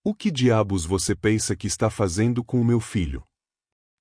O que diabos você pensa que está fazendo com o meu filho?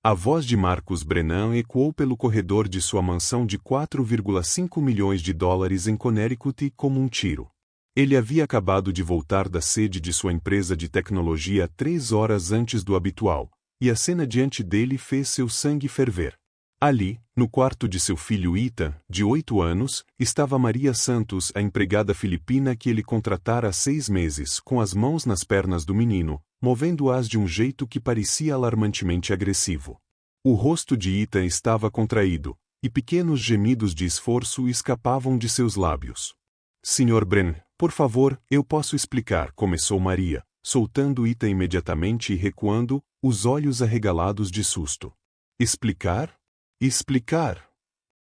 A voz de Marcus Brennan ecoou pelo corredor de sua mansão de 4,5 milhões de dólares em Connecticut como um tiro. Ele havia acabado de voltar da sede de sua empresa de tecnologia 3 horas antes do habitual, e a cena diante dele fez seu sangue ferver. Ali, no quarto de seu filho Ethan, de 8 anos, estava Maria Santos, a empregada filipina que ele contratara há 6 meses, com as mãos nas pernas do menino, movendo-as de um jeito que parecia alarmantemente agressivo. O rosto de Ethan estava contraído, e pequenos gemidos de esforço escapavam de seus lábios. Sr. Brennan, por favor, eu posso explicar, começou Maria, soltando Ethan imediatamente e recuando, os olhos arregalados de susto. Explicar? Explicar.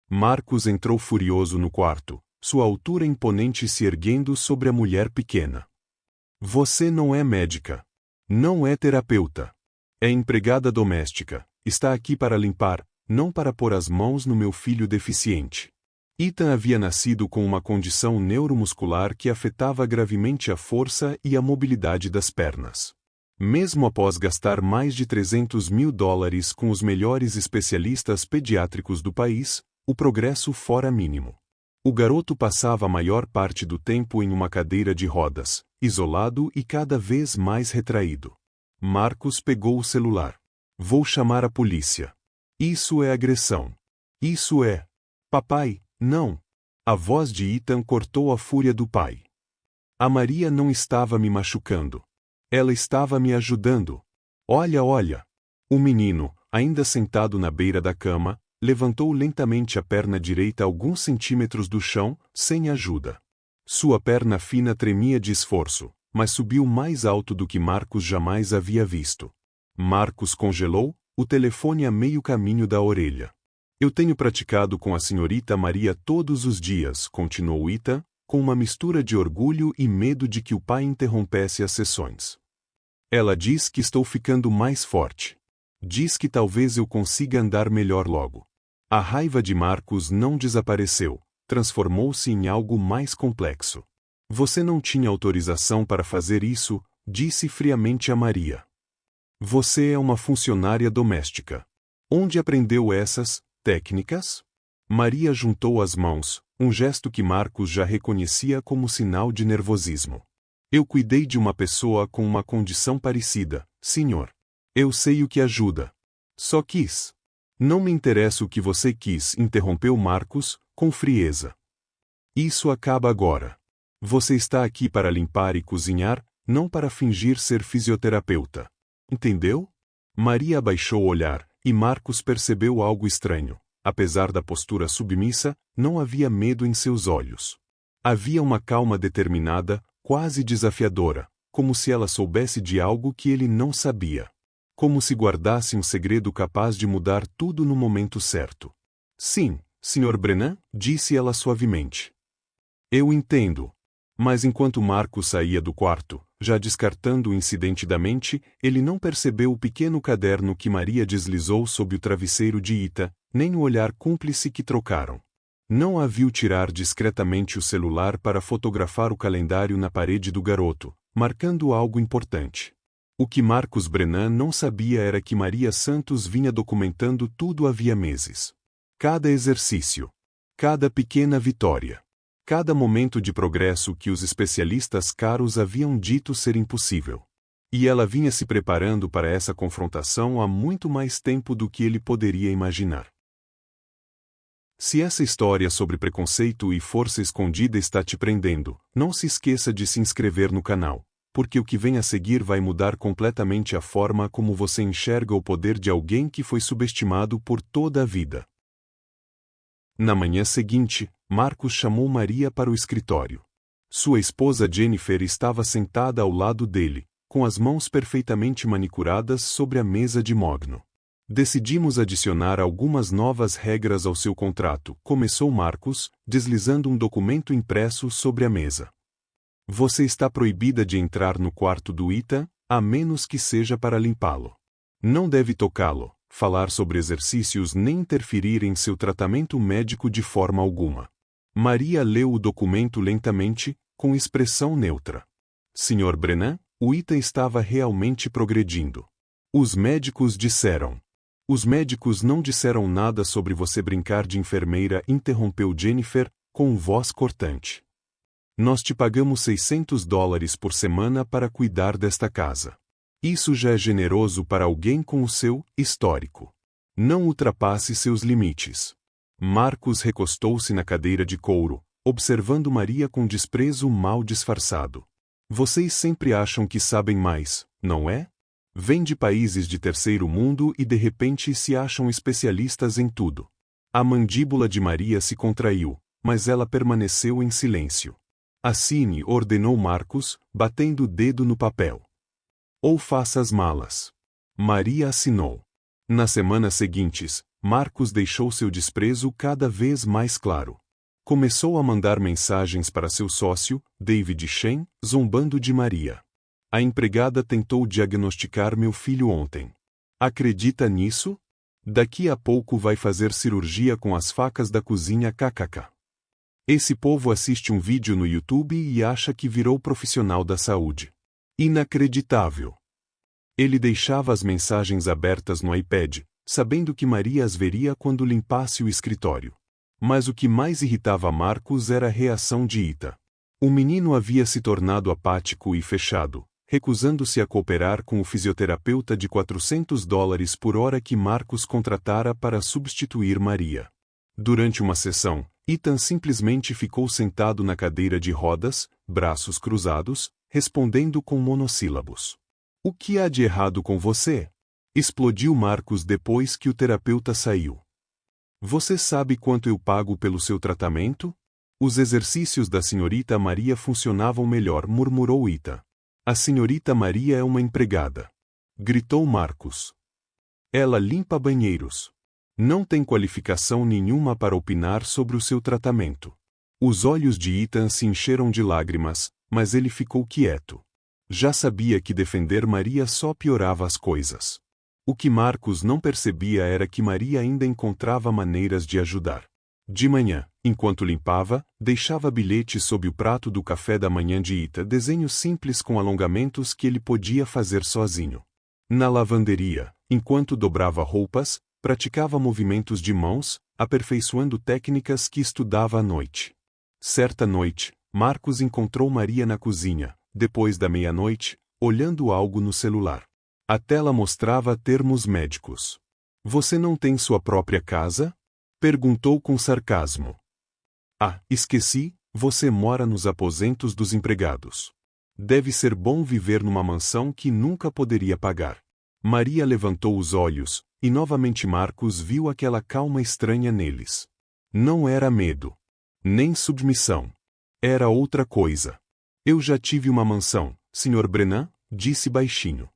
Marcus entrou furioso no quarto, sua altura imponente se erguendo sobre a mulher pequena. Você não é médica. Não é terapeuta. É empregada doméstica. Está aqui para limpar, não para pôr as mãos no meu filho deficiente. Ethan havia nascido com uma condição neuromuscular que afetava gravemente a força e a mobilidade das pernas. Mesmo após gastar mais de $300 mil com os melhores especialistas pediátricos do país, o progresso fora mínimo. O garoto passava a maior parte do tempo em uma cadeira de rodas, isolado e cada vez mais retraído. Marcus pegou o celular. Vou chamar a polícia. Isso é agressão. Isso é. Papai, não. A voz de Ethan cortou a fúria do pai. A Maria não estava me machucando. Ela estava me ajudando. Olha, olha. O menino, ainda sentado na beira da cama, levantou lentamente a perna direita alguns centímetros do chão, sem ajuda. Sua perna fina tremia de esforço, mas subiu mais alto do que Marcus jamais havia visto. Marcus congelou, o telefone a meio caminho da orelha. Eu tenho praticado com a senhorita Maria todos os dias, continuou Ethan, com uma mistura de orgulho e medo de que o pai interrompesse as sessões. Ela diz que estou ficando mais forte. Diz que talvez eu consiga andar melhor logo. A raiva de Marcus não desapareceu, transformou-se em algo mais complexo. Você não tinha autorização para fazer isso, disse friamente a Maria. Você é uma funcionária doméstica. Onde aprendeu essas técnicas? Maria juntou as mãos, um gesto que Marcus já reconhecia como sinal de nervosismo. Eu cuidei de uma pessoa com uma condição parecida, senhor. Eu sei o que ajuda. Só quis. Não me interessa o que você quis, interrompeu Marcus, com frieza. Isso acaba agora. Você está aqui para limpar e cozinhar, não para fingir ser fisioterapeuta. Entendeu? Maria abaixou o olhar, e Marcus percebeu algo estranho. Apesar da postura submissa, não havia medo em seus olhos. Havia uma calma determinada, quase desafiadora, como se ela soubesse de algo que ele não sabia. Como se guardasse um segredo capaz de mudar tudo no momento certo. Sim, Sr. Brennan, disse ela suavemente. Eu entendo. Mas enquanto Marcus saía do quarto, já descartando o incidente da mente, ele não percebeu o pequeno caderno que Maria deslizou sob o travesseiro de Ethan, nem o olhar cúmplice que trocaram. Não a viu tirar discretamente o celular para fotografar o calendário na parede do garoto, marcando algo importante. O que Marcus Brennan não sabia era que Maria Santos vinha documentando tudo havia meses. Cada exercício. Cada pequena vitória. Cada momento de progresso que os especialistas caros haviam dito ser impossível. E ela vinha se preparando para essa confrontação há muito mais tempo do que ele poderia imaginar. Se essa história sobre preconceito e força escondida está te prendendo, não se esqueça de se inscrever no canal, porque o que vem a seguir vai mudar completamente a forma como você enxerga o poder de alguém que foi subestimado por toda a vida. Na manhã seguinte, Marcus chamou Maria para o escritório. Sua esposa Jennifer estava sentada ao lado dele, com as mãos perfeitamente manicuradas sobre a mesa de mogno. Decidimos adicionar algumas novas regras ao seu contrato, começou Marcus, deslizando um documento impresso sobre a mesa. Você está proibida de entrar no quarto do Ethan, a menos que seja para limpá-lo. Não deve tocá-lo, falar sobre exercícios nem interferir em seu tratamento médico de forma alguma. Maria leu o documento lentamente, com expressão neutra. Sr. Brennan, O Ethan estava realmente progredindo. Os médicos disseram. Os médicos não disseram nada sobre você brincar de enfermeira, interrompeu Jennifer, com voz cortante. Nós te pagamos $600 por semana para cuidar desta casa. Isso já é generoso para alguém com o seu histórico. Não ultrapasse seus limites. Marcos recostou-se na cadeira de couro, observando Maria com desprezo mal disfarçado. Vocês sempre acham que sabem mais, não é? Vêm de países de terceiro mundo e de repente se acham especialistas em tudo. A mandíbula de Maria se contraiu, mas ela permaneceu em silêncio. Assine, ordenou Marcos, batendo o dedo no papel. Ou faça as malas. Maria assinou. Nas semanas seguintes, Marcos deixou seu desprezo cada vez mais claro. Começou a mandar mensagens para seu sócio, David Shen, zombando de Maria. A empregada tentou diagnosticar meu filho ontem. Acredita nisso? Daqui a pouco vai fazer cirurgia com as facas da cozinha kkk. Esse povo assiste um vídeo no YouTube e acha que virou profissional da saúde. Inacreditável. Ele deixava as mensagens abertas no iPad, sabendo que Maria as veria quando limpasse o escritório. Mas o que mais irritava Marcos era a reação de Ita. O menino havia se tornado apático e fechado, recusando-se a cooperar com o fisioterapeuta de $400 por hora que Marcos contratara para substituir Maria. Durante uma sessão, Ethan simplesmente ficou sentado na cadeira de rodas, braços cruzados, respondendo com monossílabos. O que há de errado com você? Explodiu Marcos depois que o terapeuta saiu. Você sabe quanto eu pago pelo seu tratamento? Os exercícios da senhorita Maria funcionavam melhor, murmurou Ita. A senhorita Maria é uma empregada. Gritou Marcos. Ela limpa banheiros. Não tem qualificação nenhuma para opinar sobre o seu tratamento. Os olhos de Ethan se encheram de lágrimas, mas ele ficou quieto. Já sabia que defender Maria só piorava as coisas. O que Marcos não percebia era que Maria ainda encontrava maneiras de ajudar. De manhã, enquanto limpava, deixava bilhetes sob o prato do café da manhã de Ita, desenhos simples com alongamentos que ele podia fazer sozinho. Na lavanderia, enquanto dobrava roupas, praticava movimentos de mãos, aperfeiçoando técnicas que estudava à noite. Certa noite, Marcos encontrou Maria na cozinha, depois da meia-noite, olhando algo no celular. A tela mostrava termos médicos. Você não tem sua própria casa? Perguntou com sarcasmo. Ah, esqueci, você mora nos aposentos dos empregados. Deve ser bom viver numa mansão que nunca poderia pagar. Maria levantou os olhos, e novamente Marcos viu aquela calma estranha neles. Não era medo. Nem submissão. Era outra coisa. Eu já tive uma mansão, Sr. Brennan, disse baixinho.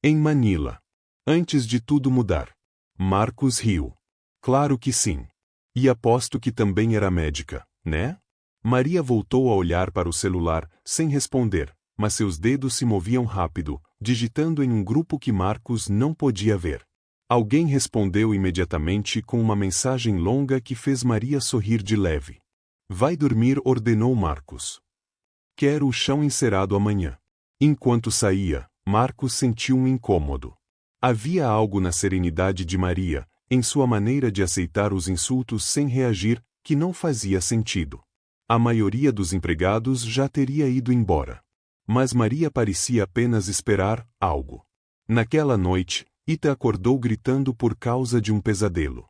Em Manila. Antes de tudo mudar. Marcos riu. Claro que sim. E aposto que também era médica, né? Maria voltou a olhar para o celular, sem responder, mas seus dedos se moviam rápido, digitando em um grupo que Marcos não podia ver. Alguém respondeu imediatamente com uma mensagem longa que fez Maria sorrir de leve. Vai dormir, ordenou Marcos. Quero o chão encerado amanhã. Enquanto saía, Marcos sentiu um incômodo. Havia algo na serenidade de Maria, em sua maneira de aceitar os insultos sem reagir, que não fazia sentido. A maioria dos empregados já teria ido embora. Mas Maria parecia apenas esperar algo. Naquela noite, Ita acordou gritando por causa de um pesadelo.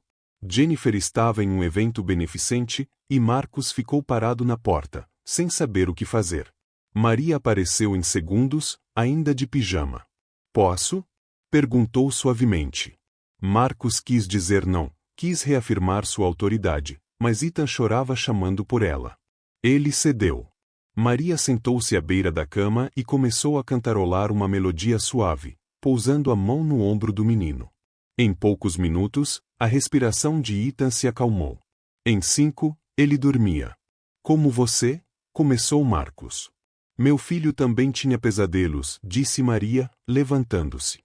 Jennifer estava em um evento beneficente, e Marcos ficou parado na porta, sem saber o que fazer. Maria apareceu em segundos, ainda de pijama. Posso? Perguntou suavemente. Marcos quis dizer não, quis reafirmar sua autoridade, mas Ethan chorava chamando por ela. Ele cedeu. Maria sentou-se à beira da cama e começou a cantarolar uma melodia suave, pousando a mão no ombro do menino. Em poucos minutos, a respiração de Ethan se acalmou. Em 5, ele dormia. Como você? Começou Marcos. Meu filho também tinha pesadelos, disse Maria, levantando-se.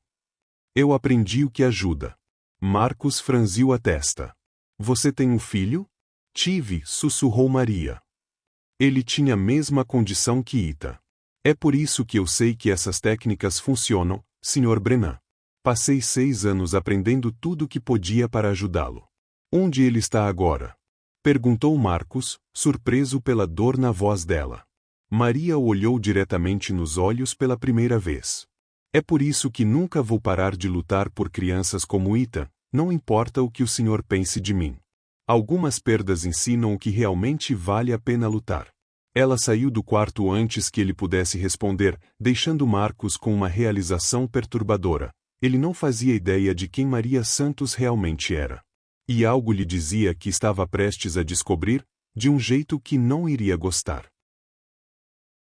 Eu aprendi o que ajuda. Marcos franziu a testa. Você tem um filho? Tive, sussurrou Maria. Ele tinha a mesma condição que Ita. É por isso que eu sei que essas técnicas funcionam, Sr. Brennan. Passei 6 anos aprendendo tudo o que podia para ajudá-lo. Onde ele está agora? Perguntou Marcus, surpreso pela dor na voz dela. Maria o olhou diretamente nos olhos pela primeira vez. É por isso que nunca vou parar de lutar por crianças como Ethan, não importa o que o senhor pense de mim. Algumas perdas ensinam o que realmente vale a pena lutar. Ela saiu do quarto antes que ele pudesse responder, deixando Marcus com uma realização perturbadora. Ele não fazia ideia de quem Maria Santos realmente era. E algo lhe dizia que estava prestes a descobrir, de um jeito que não iria gostar.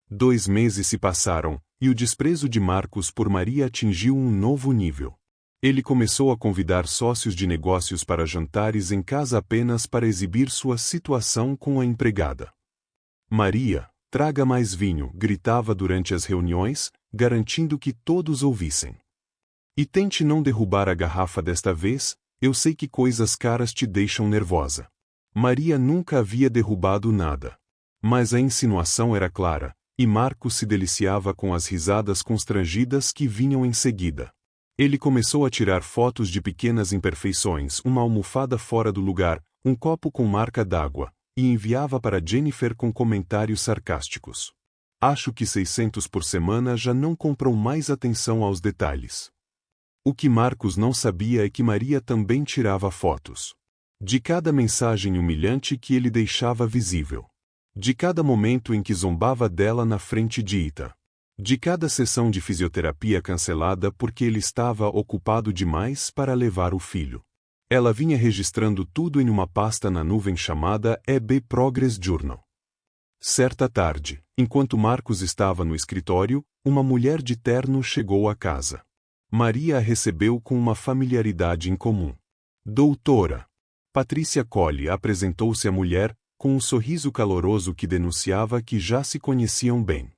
2 meses se passaram, e o desprezo de Marcus por Maria atingiu um novo nível. Ele começou a convidar sócios de negócios para jantares em casa apenas para exibir sua situação com a empregada. Maria, traga mais vinho, gritava durante as reuniões, garantindo que todos ouvissem. E tente não derrubar a garrafa desta vez, eu sei que coisas caras te deixam nervosa. Maria nunca havia derrubado nada. Mas a insinuação era clara, e Marcos se deliciava com as risadas constrangidas que vinham em seguida. Ele começou a tirar fotos de pequenas imperfeições, uma almofada fora do lugar, um copo com marca d'água, e enviava para Jennifer com comentários sarcásticos. Acho que 600 por semana já não compram mais atenção aos detalhes. O que Marcos não sabia é que Maria também tirava fotos. De cada mensagem humilhante que ele deixava visível. De cada momento em que zombava dela na frente de Ita. De cada sessão de fisioterapia cancelada porque ele estava ocupado demais para levar o filho. Ela vinha registrando tudo em uma pasta na nuvem chamada EB Progress Journal. Certa tarde, enquanto Marcos estava no escritório, uma mulher de terno chegou à casa. Maria a recebeu com uma familiaridade incomum. Doutora. Patrícia Collie apresentou-se à mulher, com um sorriso caloroso que denunciava que já se conheciam bem.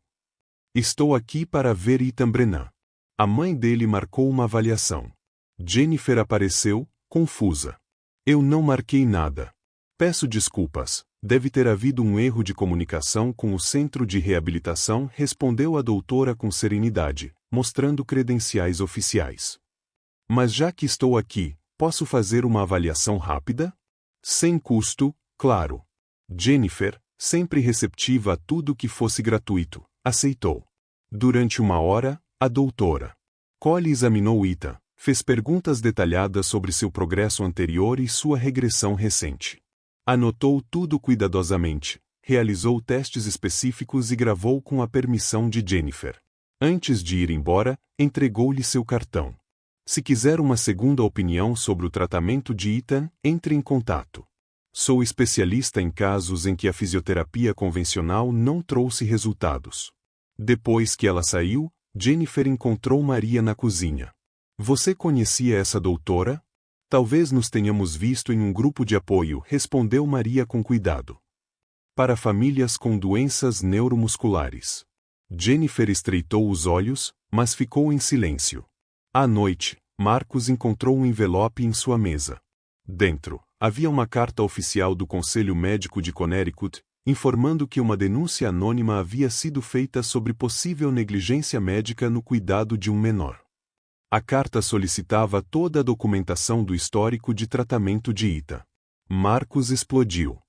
Estou aqui para ver Ethan Brennan. A mãe dele marcou uma avaliação. Jennifer apareceu, confusa. Eu não marquei nada. Peço desculpas, deve ter havido um erro de comunicação com o centro de reabilitação, respondeu a doutora com serenidade, mostrando credenciais oficiais. Mas já que estou aqui, posso fazer uma avaliação rápida? Sem custo, claro. Jennifer, sempre receptiva a tudo que fosse gratuito, aceitou. Durante 1 hora, a doutora Collie examinou Ethan, fez perguntas detalhadas sobre seu progresso anterior e sua regressão recente. Anotou tudo cuidadosamente, realizou testes específicos e gravou com a permissão de Jennifer. Antes de ir embora, entregou-lhe seu cartão. Se quiser uma segunda opinião sobre o tratamento de Ethan, entre em contato. Sou especialista em casos em que a fisioterapia convencional não trouxe resultados. Depois que ela saiu, Jennifer encontrou Maria na cozinha. Você conhecia essa doutora? Talvez nos tenhamos visto em um grupo de apoio, respondeu Maria com cuidado. Para famílias com doenças neuromusculares. Jennifer estreitou os olhos, mas ficou em silêncio. À noite, Marcos encontrou um envelope em sua mesa. Dentro, havia uma carta oficial do Conselho Médico de Connecticut, informando que uma denúncia anônima havia sido feita sobre possível negligência médica no cuidado de um menor. A carta solicitava toda a documentação do histórico de tratamento de Ethan. Marcos explodiu.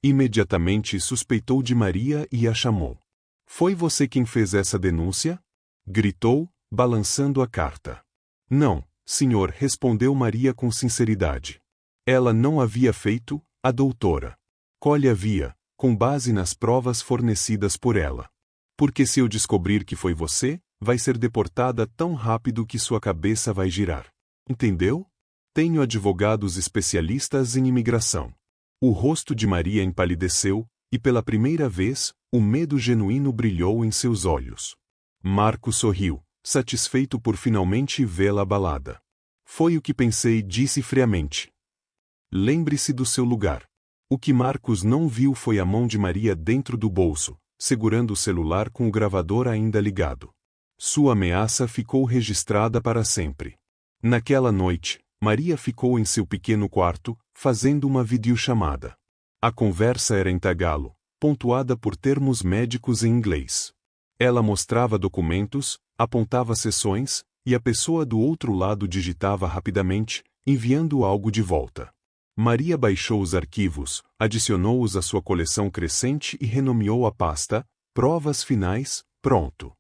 Imediatamente suspeitou de Maria e a chamou. Foi você quem fez essa denúncia? Gritou, balançando a carta. Não, senhor, respondeu Maria com sinceridade. Ela não havia feito, a doutora Collie havia, com base nas provas fornecidas por ela. Porque se eu descobrir que foi você, vai ser deportada tão rápido que sua cabeça vai girar. Entendeu? Tenho advogados especialistas em imigração. O rosto de Maria empalideceu, e pela primeira vez, o medo genuíno brilhou em seus olhos. Marcos sorriu, satisfeito por finalmente vê-la abalada. Foi o que pensei, disse friamente. Lembre-se do seu lugar. O que Marcos não viu foi a mão de Maria dentro do bolso, segurando o celular com o gravador ainda ligado. Sua ameaça ficou registrada para sempre. Naquela noite, Maria ficou em seu pequeno quarto, fazendo uma videochamada. A conversa era em tagalo, pontuada por termos médicos em inglês. Ela mostrava documentos, apontava seções, e a pessoa do outro lado digitava rapidamente, enviando algo de volta. Maria baixou os arquivos, adicionou-os à sua coleção crescente e renomeou a pasta Provas Finais, pronto.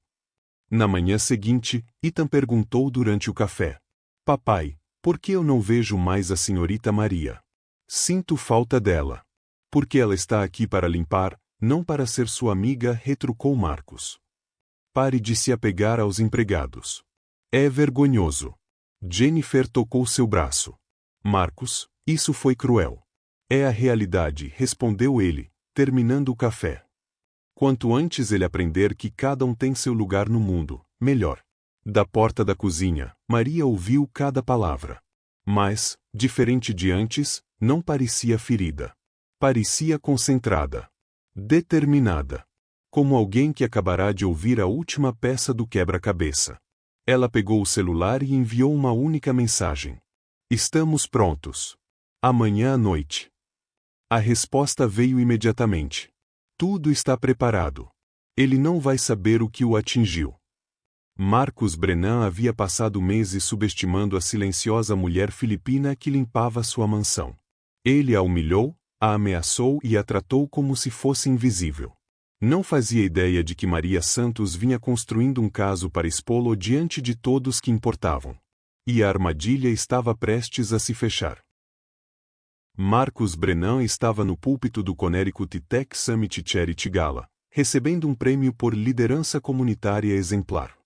Na manhã seguinte, Ethan perguntou durante o café: Papai, por que eu não vejo mais a senhorita Maria? Sinto falta dela. Porque ela está aqui para limpar, não para ser sua amiga, retrucou Marcos. Pare de se apegar aos empregados. É vergonhoso. Jennifer tocou seu braço. Marcos, isso foi cruel. É a realidade, respondeu ele, terminando o café. Quanto antes ele aprender que cada um tem seu lugar no mundo, melhor. Da porta da cozinha, Maria ouviu cada palavra. Mas, diferente de antes, não parecia ferida. Parecia concentrada. Determinada. Como alguém que acabará de ouvir a última peça do quebra-cabeça. Ela pegou o celular e enviou uma única mensagem. Estamos prontos. Amanhã à noite. A resposta veio imediatamente. Tudo está preparado. Ele não vai saber o que o atingiu. Marcos Brennan havia passado meses subestimando a silenciosa mulher filipina que limpava sua mansão. Ele a humilhou, a ameaçou e a tratou como se fosse invisível. Não fazia ideia de que Maria Santos vinha construindo um caso para expô-lo diante de todos que importavam. E a armadilha estava prestes a se fechar. Marcos Brennan estava no púlpito do Connecticut Tech Summit Charity Gala, recebendo um prêmio por liderança comunitária exemplar.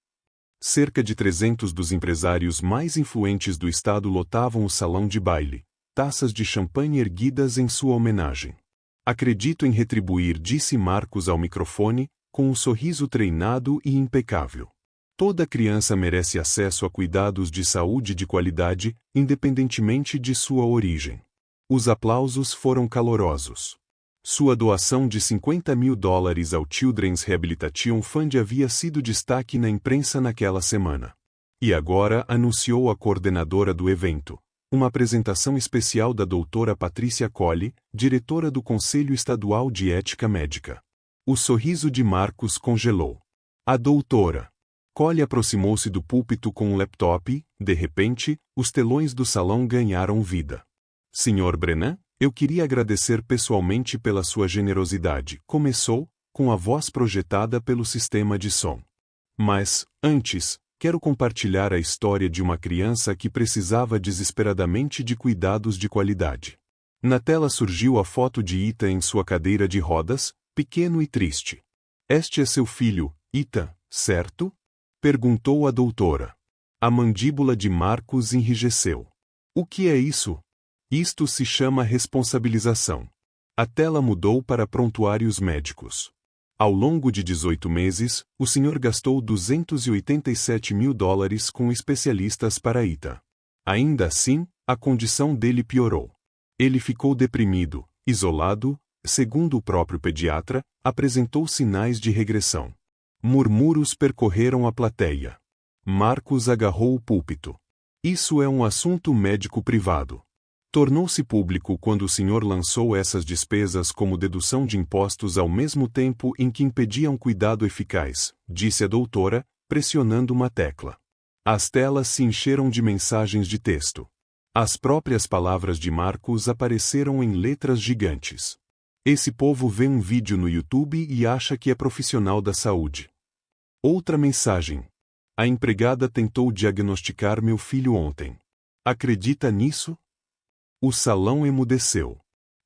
Cerca de 300 dos empresários mais influentes do estado lotavam o salão de baile, taças de champanhe erguidas em sua homenagem. Acredito em retribuir, disse Marcos ao microfone, com um sorriso treinado e impecável. Toda criança merece acesso a cuidados de saúde de qualidade, independentemente de sua origem. Os aplausos foram calorosos. Sua doação de $50.000 ao Children's Rehabilitation Fund havia sido destaque na imprensa naquela semana. E agora anunciou a coordenadora do evento. Uma apresentação especial da doutora Patrícia Colli, diretora do Conselho Estadual de Ética Médica. O sorriso de Marcos congelou. A doutora Colli aproximou-se do púlpito com um laptop e, de repente, os telões do salão ganharam vida. Sr. Brennan, eu queria agradecer pessoalmente pela sua generosidade, começou, com a voz projetada pelo sistema de som. Mas, antes, quero compartilhar a história de uma criança que precisava desesperadamente de cuidados de qualidade. Na tela surgiu a foto de Ethan em sua cadeira de rodas, pequeno e triste. Este é seu filho, Ethan, certo? Perguntou a doutora. A mandíbula de Marcos enrijeceu. O que é isso? Isto se chama responsabilização. A tela mudou para prontuários médicos. Ao longo de 18 meses, o senhor gastou $287.000 com especialistas para Ethan. Ainda assim, a condição dele piorou. Ele ficou deprimido, isolado, segundo o próprio pediatra, apresentou sinais de regressão. Murmúrios percorreram a plateia. Marcos agarrou o púlpito. Isso é um assunto médico privado. Tornou-se público quando o senhor lançou essas despesas como dedução de impostos ao mesmo tempo em que impedia um cuidado eficaz, disse a doutora, pressionando uma tecla. As telas se encheram de mensagens de texto. As próprias palavras de Marcos apareceram em letras gigantes. Esse povo vê um vídeo no YouTube e acha que é profissional da saúde. Outra mensagem. A empregada tentou diagnosticar meu filho ontem. Acredita nisso? O salão emudeceu.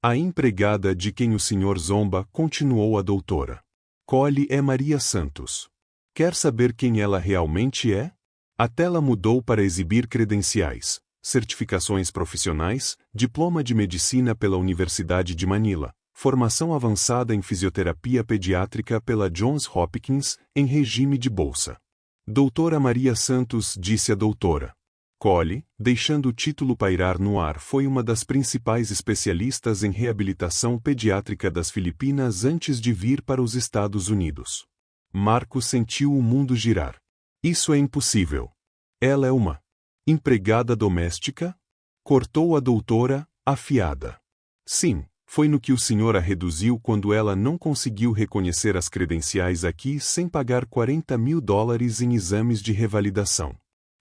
A empregada de quem o senhor zomba, continuou a doutora Colli, é Maria Santos. Quer saber quem ela realmente é? A tela mudou para exibir credenciais, certificações profissionais, diploma de medicina pela Universidade de Manila, formação avançada em fisioterapia pediátrica pela Johns Hopkins, em regime de bolsa. Doutora Maria Santos, disse a doutora Colli, deixando o título pairar no ar, foi uma das principais especialistas em reabilitação pediátrica das Filipinas antes de vir para os Estados Unidos. Marcos sentiu o mundo girar. Isso é impossível. Ela é uma empregada doméstica? Cortou a doutora, afiada. Sim, Foi no que o senhor a reduziu quando ela não conseguiu reconhecer as credenciais aqui sem pagar $40.000 em exames de revalidação.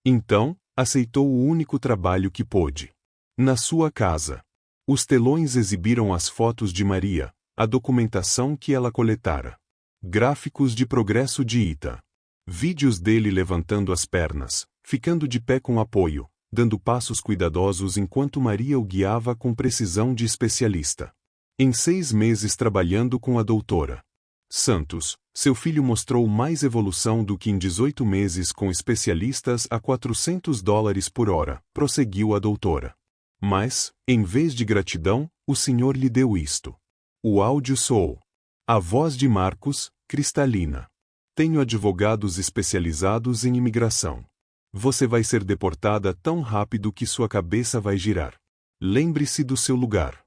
Então, aceitou o único trabalho que pôde. Na sua casa. Os telões exibiram as fotos de Maria, a documentação que ela coletara. Gráficos de progresso de Ita. Vídeos dele levantando as pernas, ficando de pé com apoio, dando passos cuidadosos enquanto Maria o guiava com precisão de especialista. Em 6 meses trabalhando com a doutora Santos, seu filho mostrou mais evolução do que em 18 meses com especialistas a $400 por hora, prosseguiu a doutora. Mas, em vez de gratidão, o senhor lhe deu isto. O áudio soou. A voz de Marcos, cristalina. Tenho advogados especializados em imigração. Você vai ser deportada tão rápido que sua cabeça vai girar. Lembre-se do seu lugar.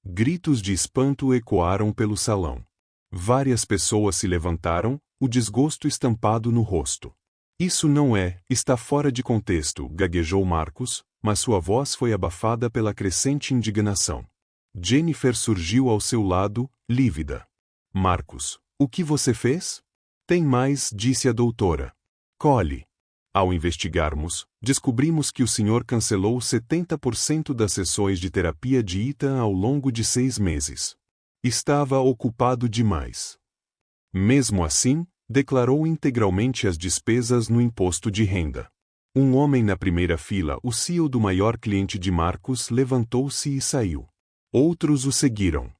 Gritos de espanto ecoaram pelo salão. Várias pessoas se levantaram, o desgosto estampado no rosto. Isso não está fora de contexto, gaguejou Marcos, mas sua voz foi abafada pela crescente indignação. Jennifer surgiu ao seu lado, lívida. Marcos, o que você fez? Tem mais, disse a doutora. Colhe. Ao investigarmos, descobrimos que o senhor cancelou 70% das sessões de terapia de Ita ao longo de 6 meses. Estava ocupado demais. Mesmo assim, declarou integralmente as despesas no imposto de renda. Um homem na primeira fila, o CEO do maior cliente de Marcos, levantou-se e saiu. Outros o seguiram.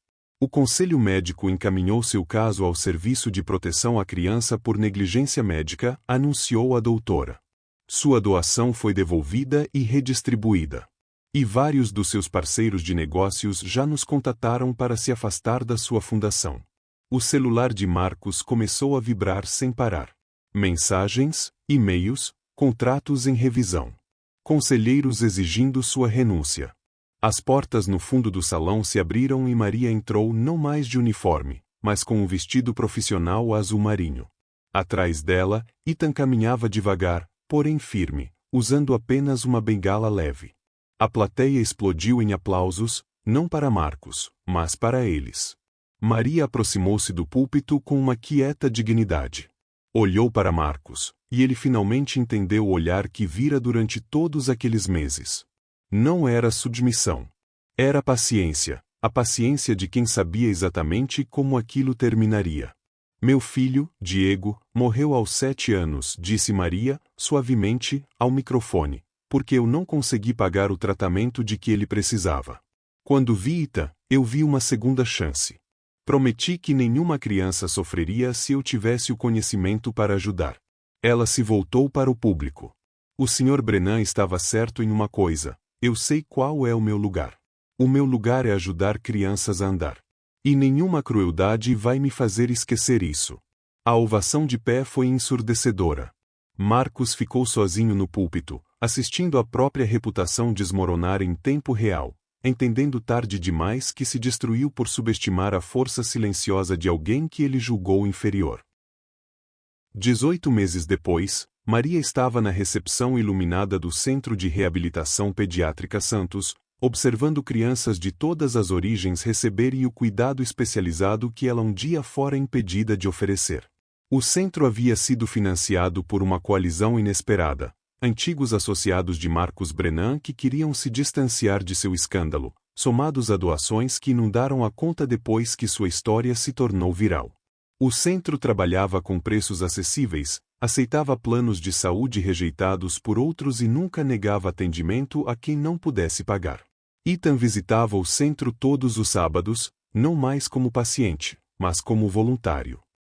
O conselho médico encaminhou seu caso ao Serviço de Proteção à Criança por negligência médica, anunciou a doutora. Sua doação foi devolvida e redistribuída. E vários dos seus parceiros de negócios já nos contataram para se afastar da sua fundação. O celular de Marcos começou a vibrar sem parar. Mensagens, e-mails, contratos em revisão. Conselheiros exigindo sua renúncia. As portas no fundo do salão se abriram e Maria entrou não mais de uniforme, mas com um vestido profissional azul marinho. Atrás dela, Ethan caminhava devagar, porém firme, usando apenas uma bengala leve. A plateia explodiu em aplausos, não para Marcos, mas para eles. Maria aproximou-se do púlpito com uma quieta dignidade. Olhou para Marcos, e ele finalmente entendeu o olhar que vira durante todos aqueles meses. Não era submissão. Era paciência, a paciência de quem sabia exatamente como aquilo terminaria. Meu filho, Diego, morreu aos 7 anos, disse Maria, suavemente, ao microfone, porque eu não consegui pagar o tratamento de que ele precisava. Quando vi Ita, eu vi uma segunda chance. Prometi que nenhuma criança sofreria se eu tivesse o conhecimento para ajudar. Ela se voltou para o público. O Sr. Brennan estava certo em uma coisa. Eu sei qual é o meu lugar. O meu lugar é ajudar crianças a andar. E nenhuma crueldade vai me fazer esquecer isso. A ovação de pé foi ensurdecedora. Marcos ficou sozinho no púlpito, assistindo a própria reputação desmoronar em tempo real, entendendo tarde demais que se destruiu por subestimar a força silenciosa de alguém que ele julgou inferior. 18 meses depois, Maria estava na recepção iluminada do Centro de Reabilitação Pediátrica Santos, observando crianças de todas as origens receberem o cuidado especializado que ela um dia fora impedida de oferecer. O centro havia sido financiado por uma coalizão inesperada, antigos associados de Marcos Brennan que queriam se distanciar de seu escândalo, somados a doações que inundaram a conta depois que sua história se tornou viral. O centro trabalhava com preços acessíveis, aceitava planos de saúde rejeitados por outros e nunca negava atendimento a quem não pudesse pagar. Ethan visitava o centro todos os sábados, não mais como paciente, mas como voluntário.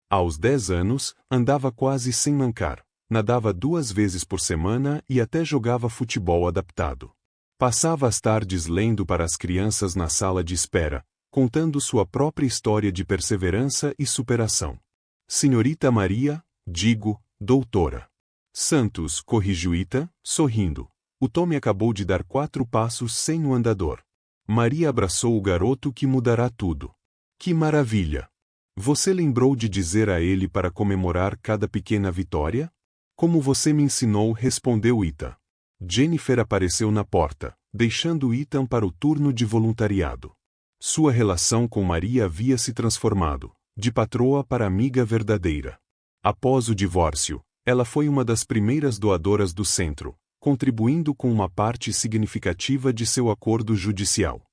Aos 10 anos, andava quase sem mancar, nadava 2 vezes por semana e até jogava futebol adaptado. Passava as tardes lendo para as crianças na sala de espera, contando sua própria história de perseverança e superação. Senhorita Maria, digo, doutora Santos, corrigiu Ita, sorrindo. O Tommy acabou de dar 4 passos sem o andador. Maria abraçou o garoto que mudará tudo. Que maravilha! Você lembrou de dizer a ele para comemorar cada pequena vitória? Como você me ensinou, respondeu Ita. Jennifer apareceu na porta, deixando Ethan para o turno de voluntariado. Sua relação com Maria havia se transformado, de patroa para amiga verdadeira. Após o divórcio, ela foi uma das primeiras doadoras do centro, contribuindo com uma parte significativa de seu acordo judicial.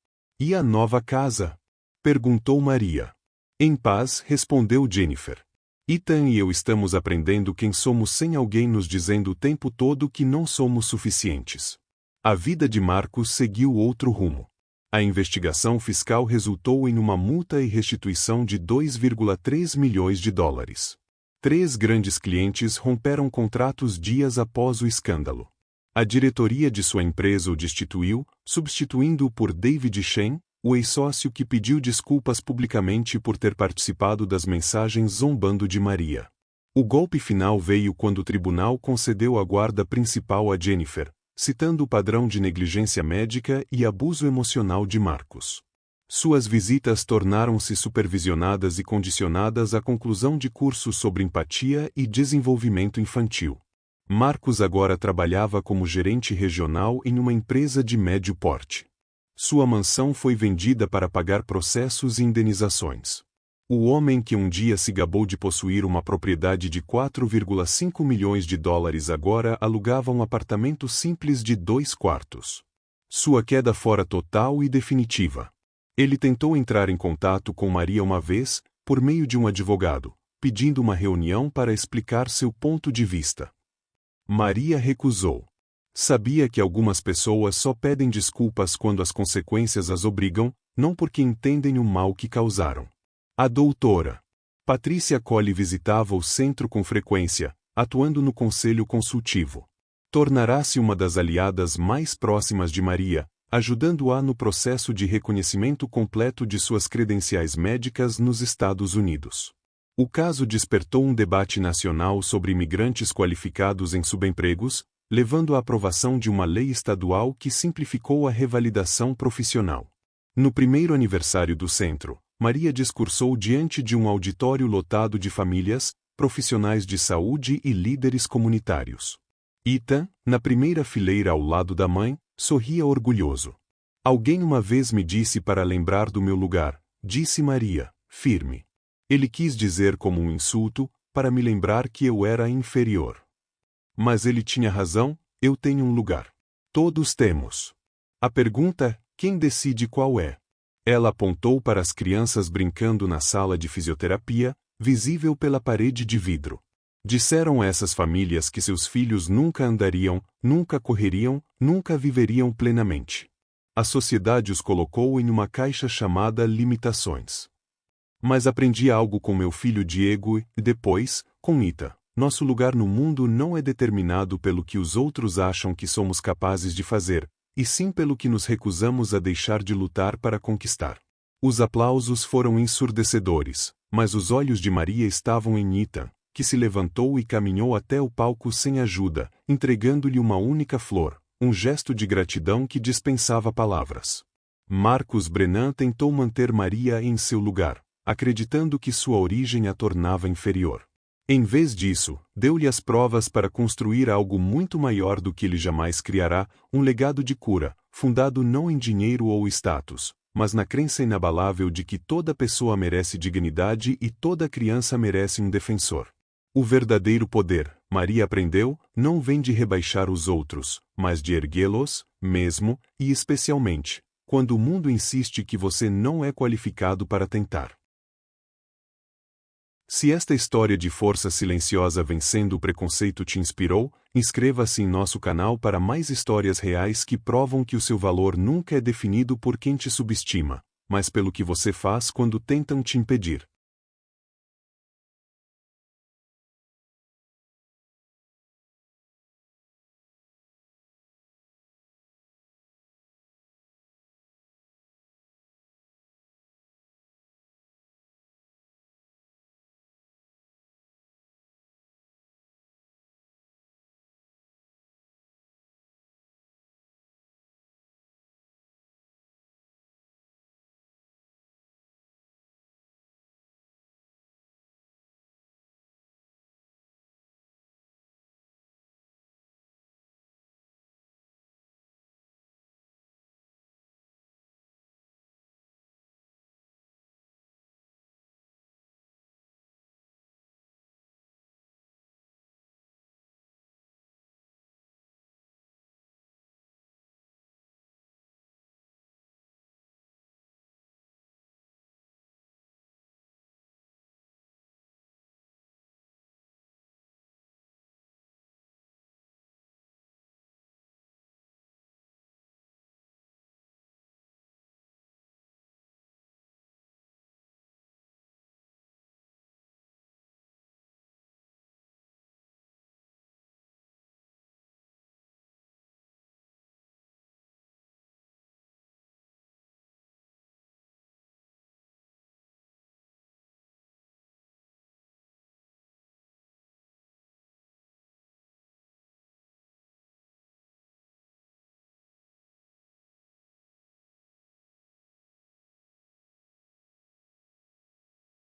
E a nova casa? Perguntou Maria. Em paz, respondeu Jennifer. Ethan e eu estamos aprendendo quem somos sem alguém nos dizendo o tempo todo que não somos suficientes. A vida de Marcus seguiu outro rumo. A investigação fiscal resultou em uma multa e restituição de 2,3 milhões de dólares. 3 grandes clientes romperam contratos dias após o escândalo. A diretoria de sua empresa o destituiu, substituindo-o por David Shen, o ex-sócio que pediu desculpas publicamente por ter participado das mensagens zombando de Maria. O golpe final veio quando o tribunal concedeu a guarda principal a Jennifer, citando o padrão de negligência médica e abuso emocional de Marcus. Suas visitas tornaram-se supervisionadas e condicionadas à conclusão de cursos sobre empatia e desenvolvimento infantil. Marcus agora trabalhava como gerente regional em uma empresa de médio porte. Sua mansão foi vendida para pagar processos e indenizações. O homem que um dia se gabou de possuir uma propriedade de 4,5 milhões de dólares agora alugava um apartamento simples de 2 quartos. Sua queda fora total e definitiva. Ele tentou entrar em contato com Maria uma vez, por meio de um advogado, pedindo uma reunião para explicar seu ponto de vista. Maria recusou. Sabia que algumas pessoas só pedem desculpas quando as consequências as obrigam, não porque entendem o mal que causaram. A doutora Patrícia Collie visitava o centro com frequência, atuando no conselho consultivo. Tornará-se uma das aliadas mais próximas de Maria, ajudando-a no processo de reconhecimento completo de suas credenciais médicas nos Estados Unidos. O caso despertou um debate nacional sobre imigrantes qualificados em subempregos, levando à aprovação de uma lei estadual que simplificou a revalidação profissional. No primeiro aniversário do centro, Maria discursou diante de um auditório lotado de famílias, profissionais de saúde e líderes comunitários. Ethan, na primeira fileira ao lado da mãe, sorria orgulhoso. Alguém uma vez me disse para lembrar do meu lugar, disse Maria, firme. Ele quis dizer como um insulto, para me lembrar que eu era inferior. Mas ele tinha razão, eu tenho um lugar. Todos temos. A pergunta é, quem decide qual é? Ela apontou para as crianças brincando na sala de fisioterapia, visível pela parede de vidro. Disseram essas famílias que seus filhos nunca andariam, nunca correriam, nunca viveriam plenamente. A sociedade os colocou em uma caixa chamada limitações. Mas aprendi algo com meu filho Diego e, depois, com Ita. Nosso lugar no mundo não é determinado pelo que os outros acham que somos capazes de fazer, e sim pelo que nos recusamos a deixar de lutar para conquistar. Os aplausos foram ensurdecedores, mas os olhos de Maria estavam em Ethan, que se levantou e caminhou até o palco sem ajuda, entregando-lhe uma única flor, um gesto de gratidão que dispensava palavras. Marcus Brennan tentou manter Maria em seu lugar, acreditando que sua origem a tornava inferior. Em vez disso, deu-lhe as provas para construir algo muito maior do que ele jamais criará, um legado de cura, fundado não em dinheiro ou status, mas na crença inabalável de que toda pessoa merece dignidade e toda criança merece um defensor. O verdadeiro poder, Maria aprendeu, não vem de rebaixar os outros, mas de erguê-los, mesmo, e especialmente, quando o mundo insiste que você não é qualificado para tentar. Se esta história de força silenciosa vencendo o preconceito te inspirou, inscreva-se em nosso canal para mais histórias reais que provam que o seu valor nunca é definido por quem te subestima, mas pelo que você faz quando tentam te impedir.